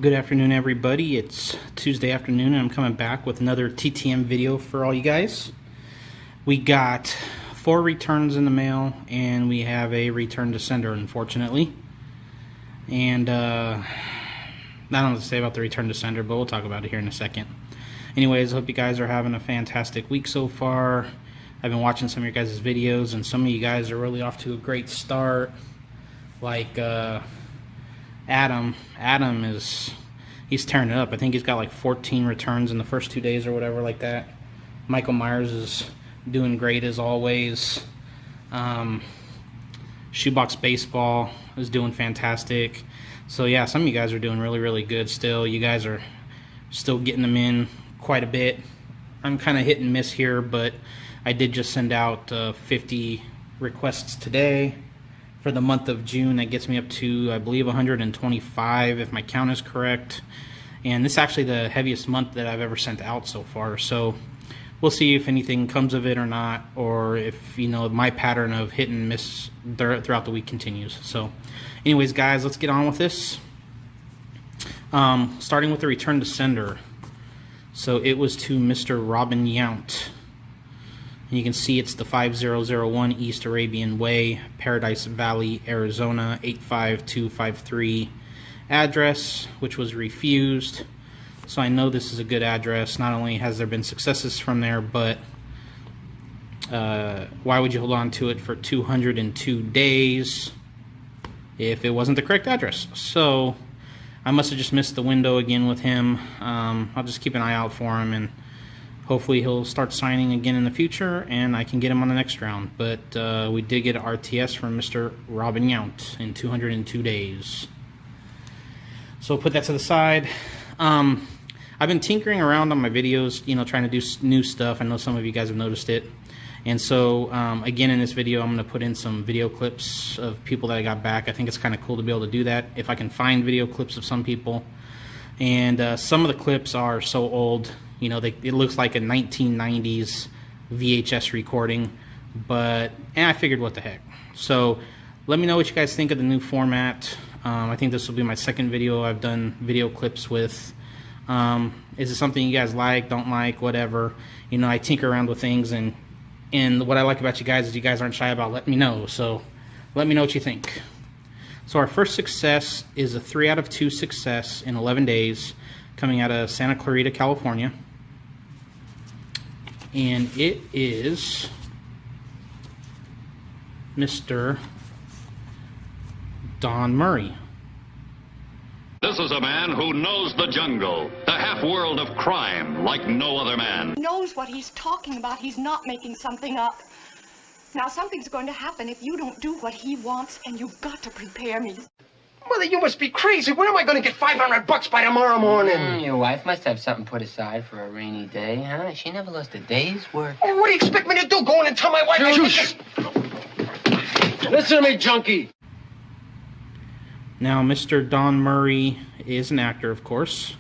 Good afternoon, everybody. It's Tuesday afternoon and I'm coming back with another TTM video for all you guys. We got 4 returns in the mail and we have a return to sender, unfortunately. And I don't know what to say about the return to sender, but we'll talk about it here in a second. Anyways, I hope you guys are having a fantastic week so far. I've been watching some of your guys' videos and some of you guys are really off to a great start. Like Adam he's tearing it up. I think he's got like 14 returns in the first 2 days or whatever like that. Michael Myers is doing great as always. Shoebox Baseball is doing fantastic. So yeah, some of you guys are doing really good still. You guys are still getting them in quite a bit. I'm kind of hit and miss here, but I did just send out 50 requests today. For the month of June, that gets me up to, I believe, 125, if my count is correct. And this is actually the heaviest month that I've ever sent out so far. So we'll see if anything comes of it or not, or if, you know, my pattern of hit and miss throughout the week continues. So anyways, guys, let's get on with this. Starting with the return to sender. So it was to Mr. Robin Yount. And you can see it's the 5001 East Arabian Way, Paradise Valley, Arizona, 85253 address, which was refused. So I know this is a good address. Not only has there been successes from there, but why would you hold on to it for 202 days if it wasn't the correct address? So I must have just missed the window again with him. I'll just keep an eye out for him, and hopefully he'll start signing again in the future and I can get him on the next round. But we did get an RTS from Mr. Robin Yount in 202 days. So we'll put that to the side. I've been tinkering around on my videos, you know, trying to do new stuff. I know some of you guys have noticed it. And so, again, in this video, I'm going to put in some video clips of people that I got back. I think it's kind of cool to be able to do that if I can find video clips of some people. And some of the clips are so old. You know, it looks like a 1990s VHS recording, but I figured what the heck. So let me know what you guys think of the new format. I think this will be my second video I've done video clips with. Is it something you guys like, don't like, whatever? You know, I tinker around with things, and what I like about you guys is you guys aren't shy about letting me know. So let me know what you think. So our first success is a 3 out of 2 success in 11 days coming out of Santa Clarita, California. And it is Mr. Don Murray. This is a man who knows the jungle, the half-world of crime like no other man. He knows what he's talking about. He's not making something up. Now, something's going to happen if you don't do what he wants, and you've got to prepare me. Mother, you must be crazy. Where am I going to get $500 by tomorrow morning? Your wife must have something put aside for a rainy day, huh? She never lost a day's work. Oh, what do you expect me to do? Go in and tell my wife I Shush. Listen to me, junkie. Now, Mr. Don Murray is an actor, of course.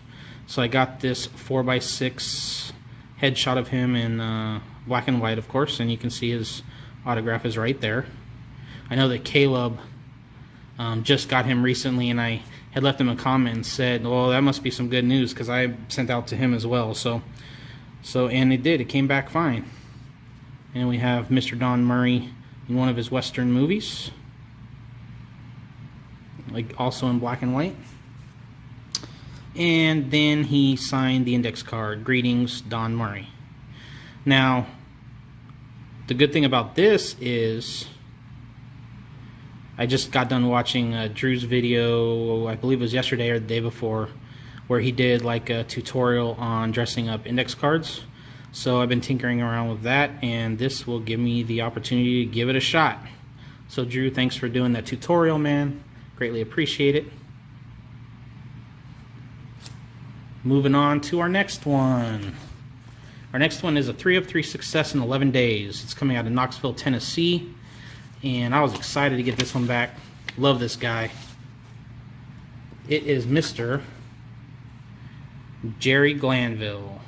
So I got this 4x6 headshot of him in black and white, of course, and you can see his autograph is right there. I know that Caleb just got him recently, and I had left him a comment and said, well, that must be some good news, because I sent out to him as well. So and it did. It came back fine. And we have Mr. Don Murray in one of his Western movies, like also in black and white. And then he signed the index card, "Greetings, Don Murray." Now, the good thing about this is I just got done watching Drew's video, I believe it was yesterday or the day before, where he did like a tutorial on dressing up index cards. So I've been tinkering around with that, and this will give me the opportunity to give it a shot. So Drew, thanks for doing that tutorial, man. Greatly appreciate it. Moving on to our next one. Our next one is a 3 of 3 success in 11 days. It's coming out of Knoxville, Tennessee. And I was excited to get this one back. Love this guy. It is Mr. Jerry Glanville.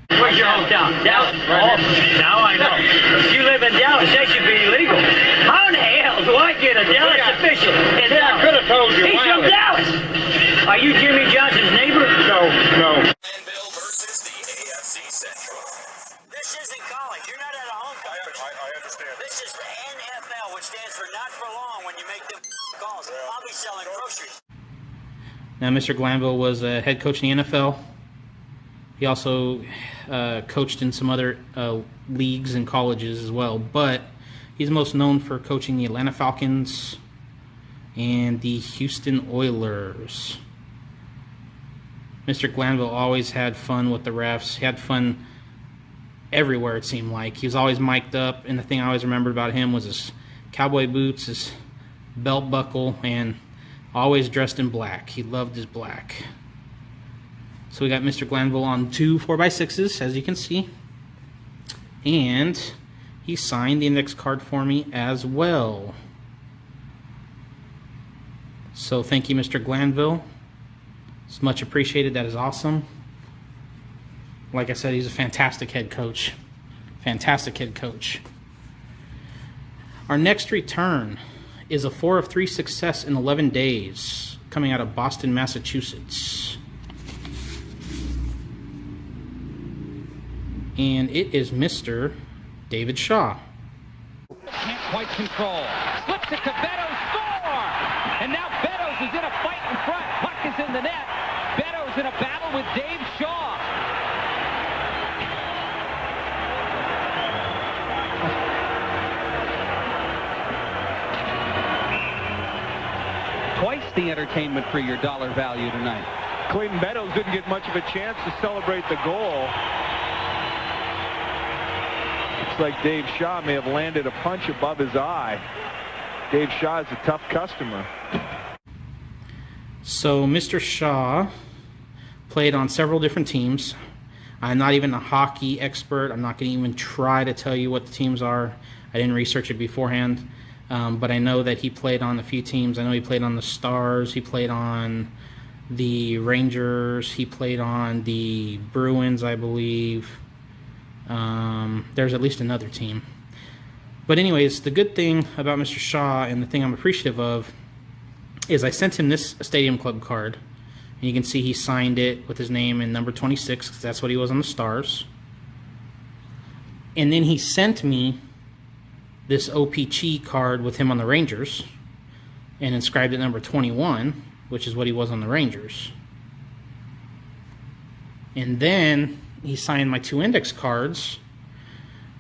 Where's your hometown? Dallas? Awesome. Now I know. If you live in Dallas, that should be illegal. How in the hell do I get a Dallas official in Dallas? I could have told you. He's from Dallas. Are you Jimmy Johnson's neighbor? No. Glanville versus the AFC Central. This isn't college. You're not at a home country. I understand. This is NFL, which stands for not for long when you make them calls. I'll be selling groceries. Now, Mr. Glanville was a head coach in the NFL. He also coached in some other leagues and colleges as well, but he's most known for coaching the Atlanta Falcons and the Houston Oilers. Mr. Glanville always had fun with the refs. He had fun everywhere, it seemed like. He was always mic'd up, and the thing I always remembered about him was his cowboy boots, his belt buckle, and always dressed in black. He loved his black. So we got Mr. Glanville on 2 4x6s, as you can see. And he signed the index card for me as well. So thank you, Mr. Glanville. It's much appreciated. That is awesome. Like I said, he's a fantastic head coach. Fantastic head coach. Our next return is a 4 of 3 success in 11 days, coming out of Boston, Massachusetts. And it is Mr. David Shaw. Can't quite control. Slips it to Beddoes, score! And now Beddoes is in a fight in front. Puck is in the net. Beddoes in a battle with Dave Shaw. Twice the entertainment for your dollar value tonight. Clayton Beddoes didn't get much of a chance to celebrate the goal. Looks like Dave Shaw may have landed a punch above his eye. Dave Shaw is a tough customer. So Mr. Shaw played on several different teams. I'm not even a hockey expert. I'm not going to even try to tell you what the teams are. I didn't research it beforehand. But I know that he played on a few teams. I know he played on the Stars. He played on the Rangers. He played on the Bruins, I believe. There's at least another team. But anyways, the good thing about Mr. Shaw, and the thing I'm appreciative of, is I sent him this Stadium Club card. And you can see he signed it with his name and number 26, because that's what he was on the Stars. And then he sent me this OPC card with him on the Rangers and inscribed it number 21, which is what he was on the Rangers. And then he signed my 2 index cards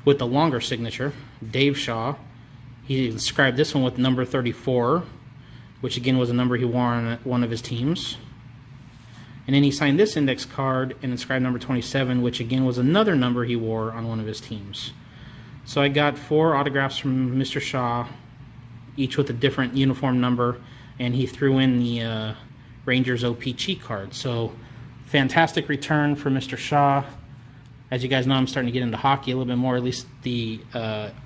with the longer signature, Dave Shaw. He inscribed this one with number 34, which again was a number he wore on one of his teams. And then he signed this index card and inscribed number 27, which again was another number he wore on one of his teams. So I got 4 autographs from Mr. Shaw, each with a different uniform number, and he threw in the Rangers OPC card. So fantastic return for Mr. Shaw. As you guys know, I'm starting to get into hockey a little bit more, at least the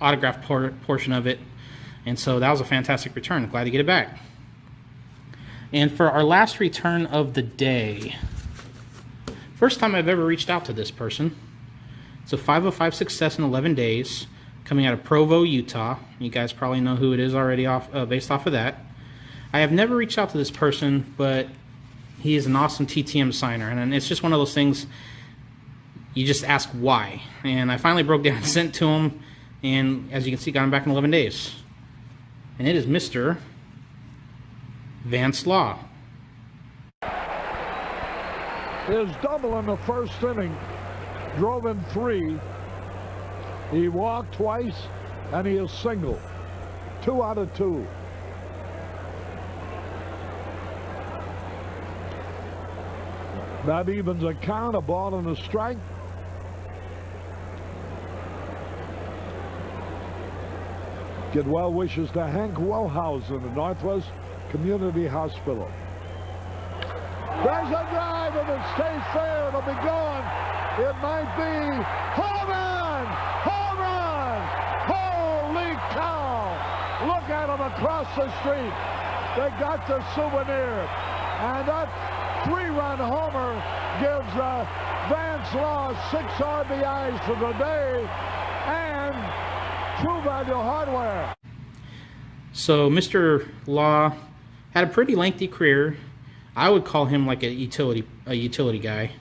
autograph portion of it. And so that was a fantastic return. Glad to get it back. And for our last return of the day, first time I've ever reached out to this person. It's a 5 of 5 success in 11 days, coming out of Provo, Utah. You guys probably know who it is already based off of that. I have never reached out to this person, but he is an awesome TTM signer. And it's just one of those things, you just ask why. And I finally broke down and sent to him. And as you can see, got him back in 11 days. And it is Mr. Vance Law. His double in the first inning drove in 3. He walked twice, and he is single. 2 out of 2. That evens a count, a ball and a strike. Get well wishes to Hank Wellhausen at Northwest Community Hospital. There's a drive, and it stays fair. It'll be going. It might be home run! Home run! Holy cow! Look at them across the street. They got the souvenir. And that 3-run homer gives Vance Law 6 RBIs for the day and True Value Hardware. So Mr. Law had a pretty lengthy career. I would call him like a utility guy.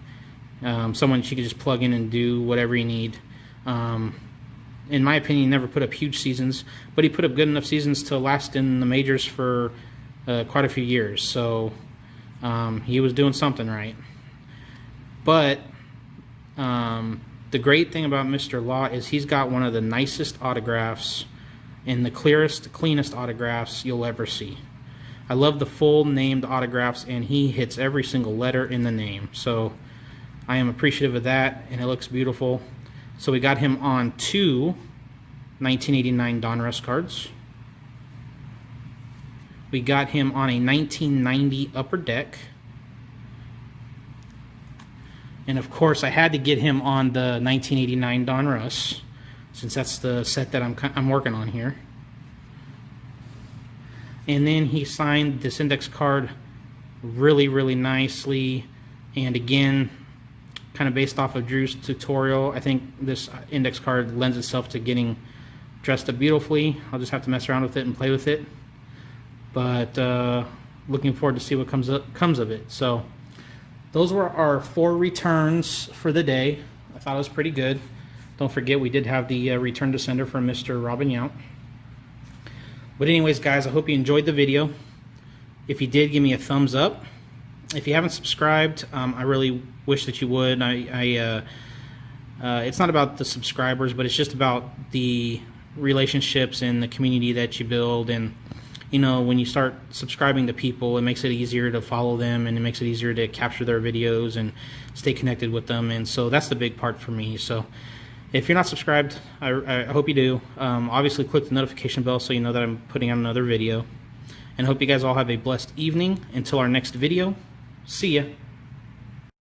Someone she could just plug in and do whatever you need. In my opinion, he never put up huge seasons, but he put up good enough seasons to last in the majors for quite a few years. So he was doing something right. But the great thing about Mr. Law is he's got one of the nicest autographs and the cleanest autographs you'll ever see. I love the full named autographs, and he hits every single letter in the name. So I am appreciative of that, and it looks beautiful. So we got him on 2 1989 Donruss cards. We got him on a 1990 Upper Deck. And of course, I had to get him on the 1989 Donruss, since that's the set that I'm working on here. And then he signed this index card really, really nicely. And again, kind of based off of Drew's tutorial, I think this index card lends itself to getting dressed up beautifully. I'll just have to mess around with it and play with it. But looking forward to see what comes of it. So those were our 4 returns for the day. I thought it was pretty good. Don't forget, we did have the return to sender from Mr. Robin Yount. But anyways, guys, I hope you enjoyed the video. If you did, give me a thumbs up. If you haven't subscribed, I really wish that you would. It's not about the subscribers, but it's just about the relationships and the community that you build. And you know, when you start subscribing to people, it makes it easier to follow them, and it makes it easier to capture their videos and stay connected with them. And so that's the big part for me. So if you're not subscribed, I hope you do. Obviously, click the notification bell so you know that I'm putting out another video. And hope you guys all have a blessed evening. Until our next video, see ya.